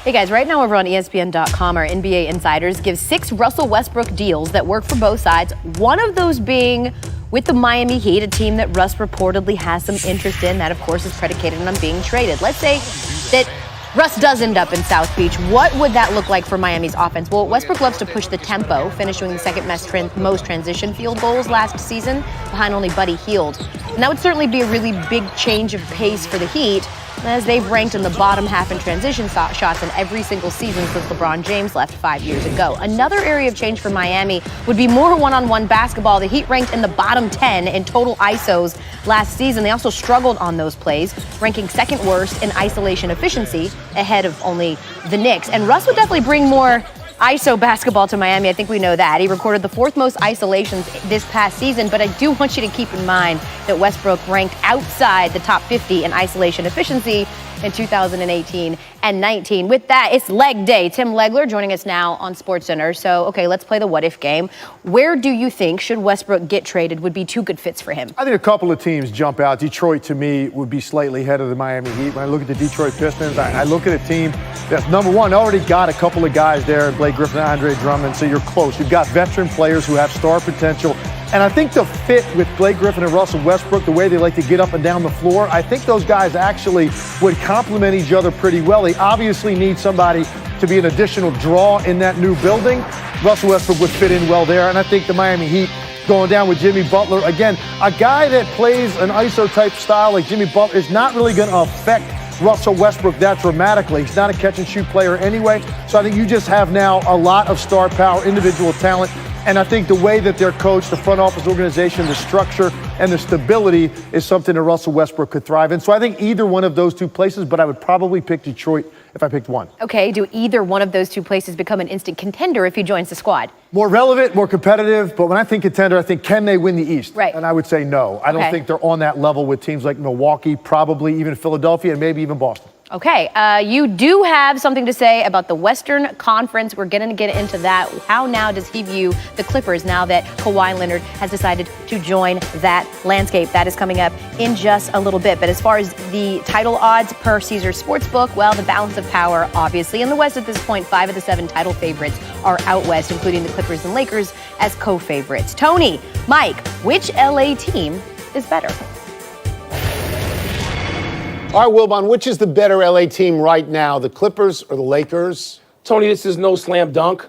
Hey guys, right now over on ESPN.com, our NBA insiders give 6 Russell Westbrook deals that work for both sides. One of those being with the Miami Heat, a team that Russ reportedly has some interest in. That, of course, is predicated on being traded. Let's say that Russ does end up in South Beach. What would that look like for Miami's offense? Well, Westbrook loves to push the tempo, finishing the second most transition field goals last season, behind only Buddy Hield. And that would certainly be a really big change of pace for the Heat, as they've ranked in the bottom half in transition shots in every single season since LeBron James left 5 years ago. Another area of change for Miami would be more one-on-one basketball. The Heat ranked in the bottom 10 in total ISOs last season. They also struggled on those plays, ranking second worst in isolation efficiency, ahead of only the Knicks. And Russ would definitely bring more ISO basketball to Miami. I think we know that. He recorded the 4th most isolations this past season, but I do want you to keep in mind that Westbrook ranked outside the top 50 in isolation efficiency in 2018 and 19. With that, it's leg day. Tim Legler joining us now on SportsCenter. So, okay, let's play the what-if game. Where do you think, should Westbrook get traded, would be 2 good fits for him? I think a couple of teams jump out. Detroit, to me, would be slightly ahead of the Miami Heat. When I look at the Detroit Pistons, I look at a team that's, number one, already got a couple of guys there, Blake Griffin and Andre Drummond, so you're close. You've got veteran players who have star potential. And I think the fit with Blake Griffin and Russell Westbrook, the way they like to get up and down the floor, I think those guys actually would complement each other pretty well. They obviously need somebody to be an additional draw in that new building. Russell Westbrook would fit in well there. And I think the Miami Heat going down with Jimmy Butler, again, a guy that plays an ISO-type style like Jimmy Butler is not really going to affect Russell Westbrook that dramatically. He's not a catch-and-shoot player anyway. So I think you just have now a lot of star power, individual talent. And I think the way that they're coached, the front office organization, the structure, and the stability is something that Russell Westbrook could thrive in. So I think either one of those 2 places, but I would probably pick Detroit if I picked one. Okay, do either one of those 2 places become an instant contender if he joins the squad? More relevant, more competitive, but when I think contender, I think can they win the East? Right. And I would say no. I don't think they're on that level with teams like Milwaukee, probably even Philadelphia, and maybe even Boston. Okay, you do have something to say about the Western Conference. We're going to get into that. How now does he view the Clippers now that Kawhi Leonard has decided to join that landscape? That is coming up in just a little bit. But as far as the title odds per Caesars Sportsbook, well, the balance of power, obviously. In the West at this point, 5 of the 7 title favorites are out West, including the Clippers and Lakers as co-favorites. Tony, Mike, which LA team is better? All right, Wilbon, which is the better LA team right now, the Clippers or the Lakers? Tony, this is no slam dunk.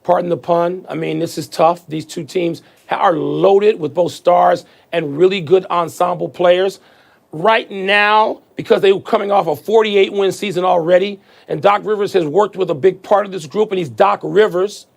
Pardon the pun. I mean, this is tough. These 2 teams are loaded with both stars and really good ensemble players. Right now, because they were coming off a 48-win season already, and Doc Rivers has worked with a big part of this group, and he's Doc Rivers,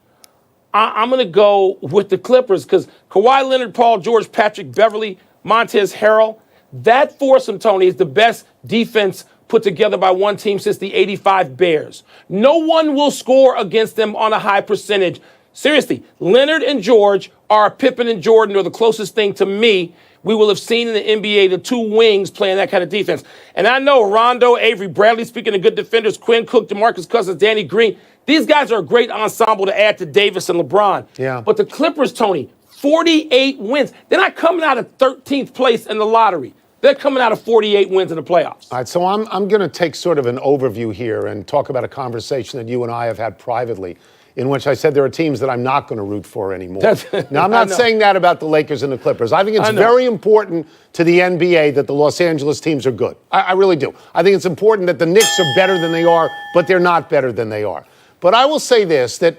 I'm going to go with the Clippers because Kawhi Leonard, Paul George, Patrick Beverley, Montez Harrell, that foursome, Tony, is the best defense put together by one team since the '85 Bears. No one will score against them on a high percentage. Seriously, Leonard and George are Pippen and Jordan, or the closest thing to me we will have seen in the NBA, the 2 wings playing that kind of defense. And I know Rondo, Avery Bradley, speaking of good defenders, Quinn Cook, DeMarcus Cousins, Danny Green, these guys are a great ensemble to add to Davis and LeBron. Yeah. But the Clippers, Tony, 48 wins. They're not coming out of 13th place in the lottery. They're coming out of 48 wins in the playoffs. All right, so I'm going to take sort of an overview here and talk about a conversation that you and I have had privately, in which I said there are teams that I'm not going to root for anymore. Now, I'm not saying that about the Lakers and the Clippers. I think it's very important to the NBA that the Los Angeles teams are good. I really do. I think it's important that the Knicks are better than they are, but they're not better than they are. But I will say this, that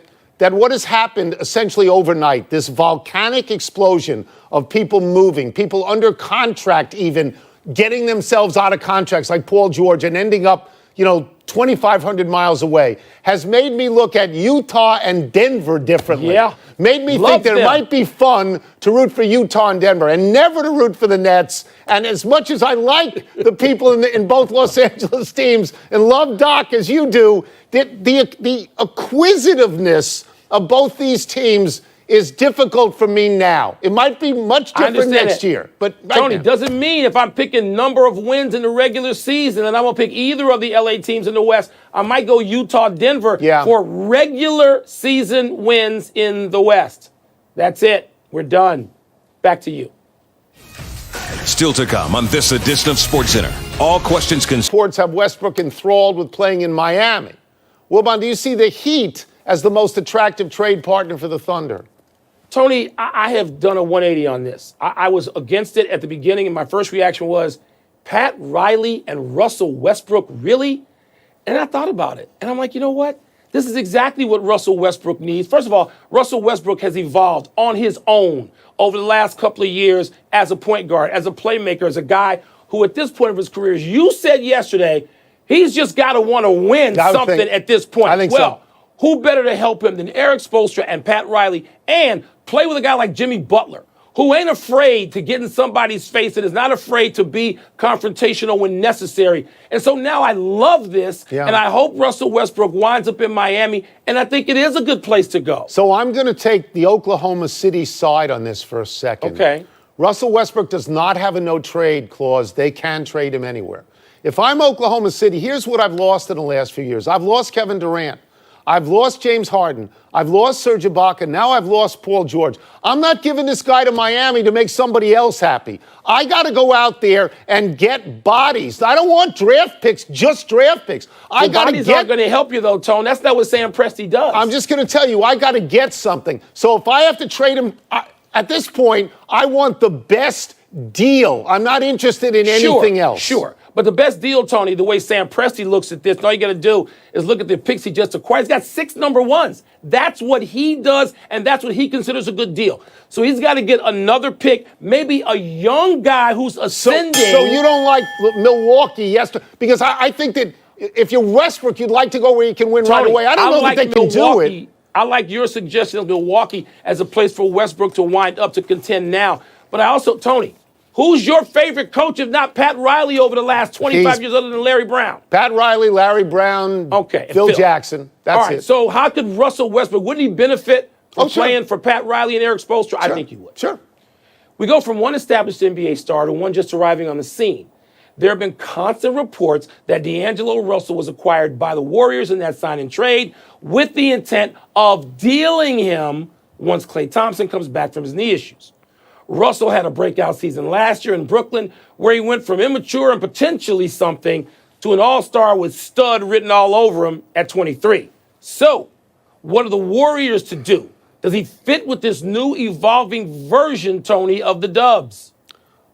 what has happened essentially overnight, this volcanic explosion of people moving, people under contract even, getting themselves out of contracts like Paul George and ending up, 2,500 miles away, has made me look at Utah and Denver differently. Yeah. Made me think that it might be fun to root for Utah and Denver and never to root for the Nets. And as much as I like the people in both Los Angeles teams and love Doc as you do, the acquisitiveness of both these teams is difficult for me now. It might be much different next year. But Tony, doesn't mean if I'm picking number of wins in the regular season and I'm going to pick either of the LA teams in the West, I might go Utah, Denver for regular season wins in the West. That's it. We're done. Back to you. Still to come on this edition of SportsCenter. All questions can... Reports have Westbrook enthralled with playing in Miami. Wilbon, do you see the Heat as the most attractive trade partner for the Thunder? Tony, I have done a 180 on this. I was against it at the beginning, and my first reaction was, Pat Riley and Russell Westbrook, really? And I thought about it, and I'm like, you know what? This is exactly what Russell Westbrook needs. First of all, Russell Westbrook has evolved on his own over the last couple of years as a point guard, as a playmaker, as a guy who at this point of his career, as you said yesterday, he's just got to want to win something at this point. I think so. Who better to help him than Eric Spoelstra and Pat Riley, and play with a guy like Jimmy Butler, who ain't afraid to get in somebody's face and is not afraid to be confrontational when necessary. And so now I love this, and I hope Russell Westbrook winds up in Miami, and I think it is a good place to go. So I'm going to take the Oklahoma City side on this for a second. Okay. Russell Westbrook does not have a no-trade clause. They can trade him anywhere. If I'm Oklahoma City, here's what I've lost in the last few years. I've lost Kevin Durant. I've lost James Harden. I've lost Serge Ibaka. Now I've lost Paul George. I'm not giving this guy to Miami to make somebody else happy. I got to go out there and get bodies. I don't want draft picks, just draft picks. I got to bodies aren't going to help you, though, Tone. That's not what Sam Presti does. I'm just going to tell you, I got to get something. So if I have to trade him, at this point, I want the best deal. I'm not interested in anything else. Sure. But the best deal, Tony, the way Sam Presti looks at this, all you got to do is look at the picks he just acquired. He's got 6 number ones. That's what he does, and that's what he considers a good deal. So he's got to get another pick, maybe a young guy who's ascending. So you don't like Milwaukee yesterday? Because I think that if you're Westbrook, you'd like to go where you can win right away. I don't know that they can do it. I like your suggestion of Milwaukee as a place for Westbrook to wind up to contend now. But I also, Tony, who's your favorite coach, if not Pat Riley, over the last 25 years other than Larry Brown? Pat Riley, Larry Brown, Phil Jackson. That's it. So how could Russell Westbrook, wouldn't he benefit from playing for Pat Riley and Eric Spoelstra? Sure. I think he would. Sure. We go from one established NBA star to one just arriving on the scene. There have been constant reports that D'Angelo Russell was acquired by the Warriors in that sign and trade with the intent of dealing him once Klay Thompson comes back from his knee issues. Russell had a breakout season last year in Brooklyn where he went from immature and potentially something to an all-star with stud written all over him at 23. So, what are the Warriors to do? Does he fit with this new evolving version, Tony, of the Dubs?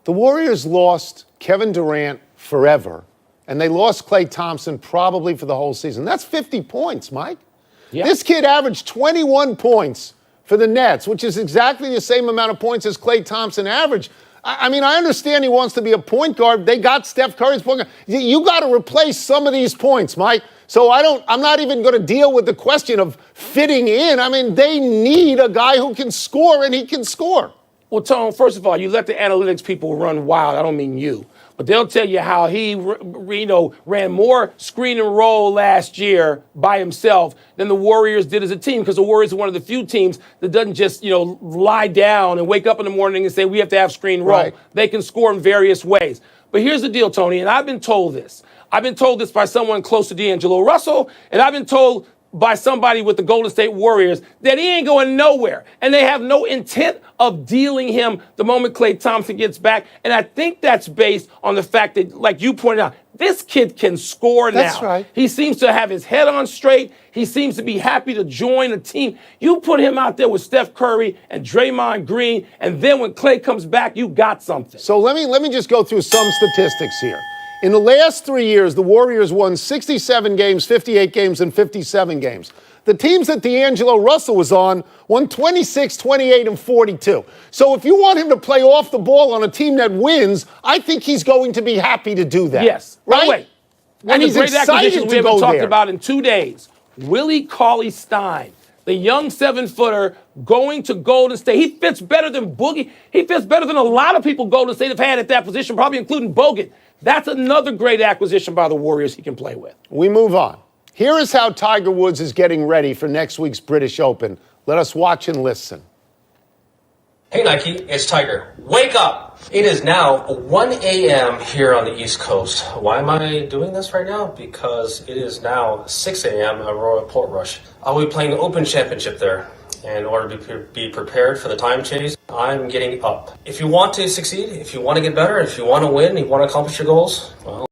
The Warriors lost Kevin Durant forever, and they lost Klay Thompson probably for the whole season. That's 50 points, Mike. Yeah. This kid averaged 21 points for the Nets, which is exactly the same amount of points as Klay Thompson averaged. I mean, I understand he wants to be a point guard. They got Steph Curry's point guard. You got to replace some of these points, Mike. So I'm not even going to deal with the question of fitting in. I mean, they need a guy who can score, and he can score. Well, Tone, first of all, you let the analytics people run wild. I don't mean you. But they'll tell you how he, ran more screen and roll last year by himself than the Warriors did as a team, because the Warriors are one of the few teams that doesn't just, lie down and wake up in the morning and say, we have to have screen roll. Right. They can score in various ways. But here's the deal, Tony, and I've been told this. I've been told this by someone close to D'Angelo Russell, and I've been told by somebody with the Golden State Warriors that he ain't going nowhere. And they have no intent of dealing him the moment Klay Thompson gets back. And I think that's based on the fact that, like you pointed out, this kid can score now. That's right. He seems to have his head on straight. He seems to be happy to join a team. You put him out there with Steph Curry and Draymond Green, and then when Klay comes back, you got something. So let me just go through some statistics here. In the last 3 years, the Warriors won 67 games, 58 games, and 57 games. The teams that D'Angelo Russell was on won 26, 28, and 42. So if you want him to play off the ball on a team that wins, I think he's going to be happy to do that. Yes. Right? Wait. And he's great excited we to go haven't talked there. about in 2 days. Willie Cauley-Stein, the young 7-footer going to Golden State. He fits better than Boogie. He fits better than a lot of people Golden State have had at that position, probably including Bogut. That's another great acquisition by the Warriors he can play with. We move on. Here is how Tiger Woods is getting ready for next week's British Open. Let us watch and listen. Hey Nike, it's Tiger. Wake up! It is now 1 a.m. here on the East Coast. Why am I doing this right now? Because it is now 6 a.m. at Royal Portrush. I'll be playing the Open Championship there. And in order to be prepared for the time chase, I'm getting up. If you want to succeed, if you want to get better, if you want to win, you want to accomplish your goals, well,